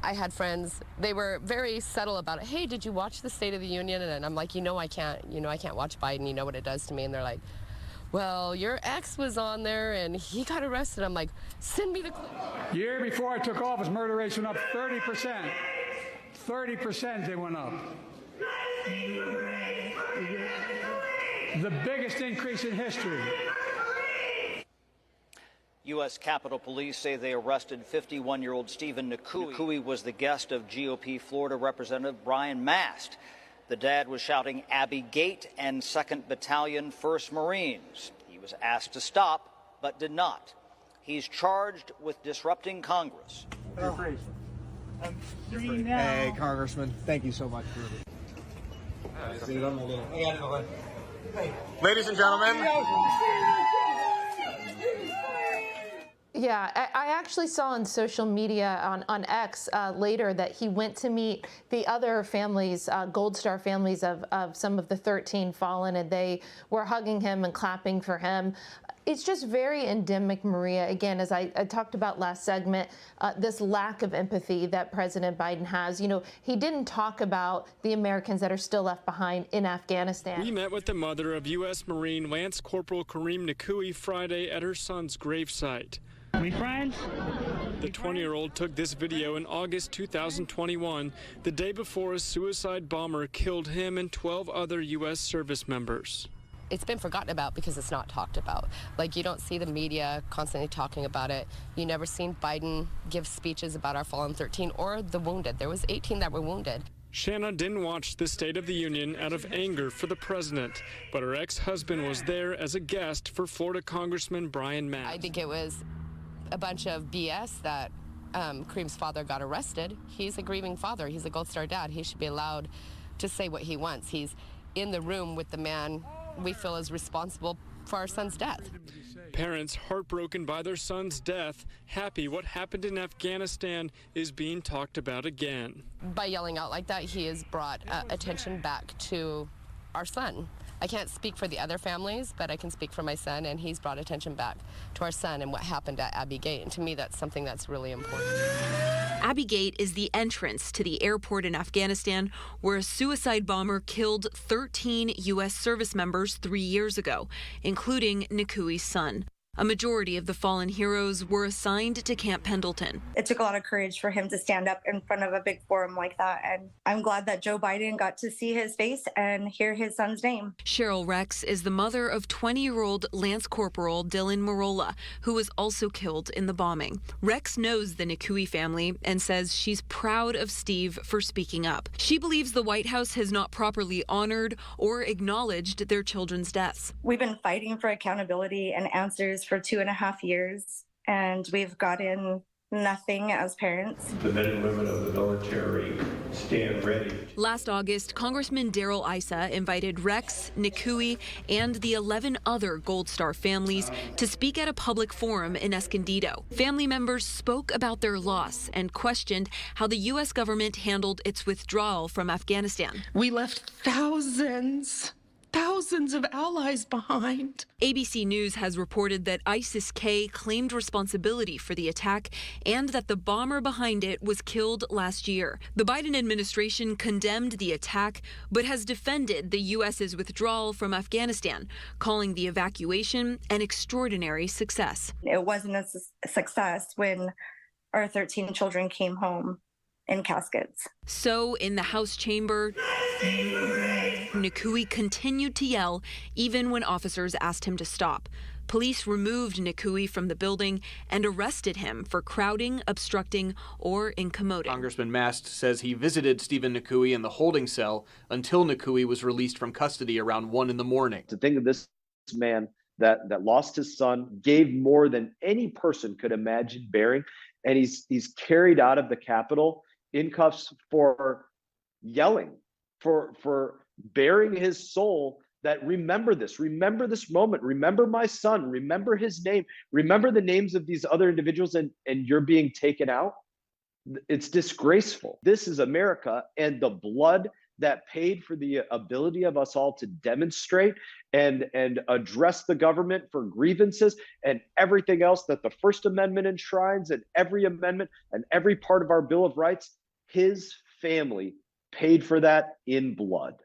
I had friends, they were very subtle about it. Hey, did you watch the State of the Union? And I'm like, I can't, I can't watch Biden. You know what it does to me. And they're like, well, your ex was on there and he got arrested. I'm like, send me the clip. Year before I took office, murder rates went up 30%. 30% they went up. The biggest increase in history. U.S. Capitol Police say they arrested 51-year-old Stephen Nakui. Nakui was the guest of GOP Florida Representative Brian Mast. The dad was shouting Abbey Gate and 2nd Battalion 1st Marines. He was asked to stop, but did not. He's charged with disrupting Congress. I'm free now. Hey, Congressman, thank you so much for Ladies and gentlemen. Yeah, I actually saw on social media on X later that he went to meet the other families, Gold Star families of some of the 13 fallen, and they were hugging him and clapping for him. It's just very endemic, Maria, again, as I talked about last segment, this lack of empathy that President Biden has. He didn't talk about the Americans that are still left behind in Afghanistan. We met with the mother of U.S. Marine Lance Corporal Kareem Nakui Friday at her son's gravesite. We friends? The 20-year-old took this video in August 2021, the day before a suicide bomber killed him and 12 other U.S. service members. It's been forgotten about because it's not talked about. Like, you don't see the media constantly talking about it. You never seen Biden give speeches about our fallen 13 or the wounded. There was 18 that were wounded. Shanna didn't watch the State of the Union out of anger for the president, but her ex-husband was there as a guest for Florida Congressman Brian Mast. I think it was a bunch of BS that Kareem's father got arrested. He's a grieving father. He's a Gold Star dad. He should be allowed to say what he wants. He's in the room with the man we feel is responsible for our son's death. Parents heartbroken by their son's death, happy what happened in Afghanistan is being talked about again. By yelling out like that, he has brought attention back to our son. I can't speak for the other families, but I can speak for my son, and he's brought attention back to our son and what happened at Abbey Gate. And to me, that's something that's really important. Abbey Gate is the entrance to the airport in Afghanistan where a suicide bomber killed 13 U.S. service members 3 years ago, including Nakui's son. A majority of the fallen heroes were assigned to Camp Pendleton. It took a lot of courage for him to stand up in front of a big forum like that, and I'm glad that Joe Biden got to see his face and hear his son's name. Cheryl Rex is the mother of 20-year-old Lance Corporal Dylan Marola, who was also killed in the bombing. Rex knows the Nakui family and says she's proud of Steve for speaking up. She believes the White House has not properly honored or acknowledged their children's deaths. We've been fighting for accountability and answers for 2.5 years, and we've gotten nothing as parents. The men and women of the military stand ready. Last August, Congressman Darrell Issa invited Rex, Nakui, and the 11 other Gold Star families to speak at a public forum in Escondido. Family members spoke about their loss and questioned how the U.S. government handled its withdrawal from Afghanistan. We left thousands of allies behind. ABC News has reported that ISIS-K claimed responsibility for the attack and that the bomber behind it was killed last year. The Biden administration condemned the attack, but has defended the U.S.'s withdrawal from Afghanistan, calling the evacuation an extraordinary success. It wasn't a success when our 13 children came home in caskets. So in the House chamber, Nakui continued to yell even when officers asked him to stop. Police removed Nakui from the building and arrested him for crowding, obstructing, or incommoding. Congressman Mast says he visited Stephen Nakui in the holding cell until Nakui was released from custody around 1 a.m. To think of this man that lost his son, gave more than any person could imagine bearing, and he's carried out of the Capitol in cuffs for yelling, for bearing his soul, that remember this moment, remember my son, remember his name, remember the names of these other individuals, and you're being taken out. It's disgraceful. This is America, and the blood that paid for the ability of us all to demonstrate and address the government for grievances and everything else that the First Amendment enshrines, and every amendment and every part of our Bill of Rights. His family paid for that in blood.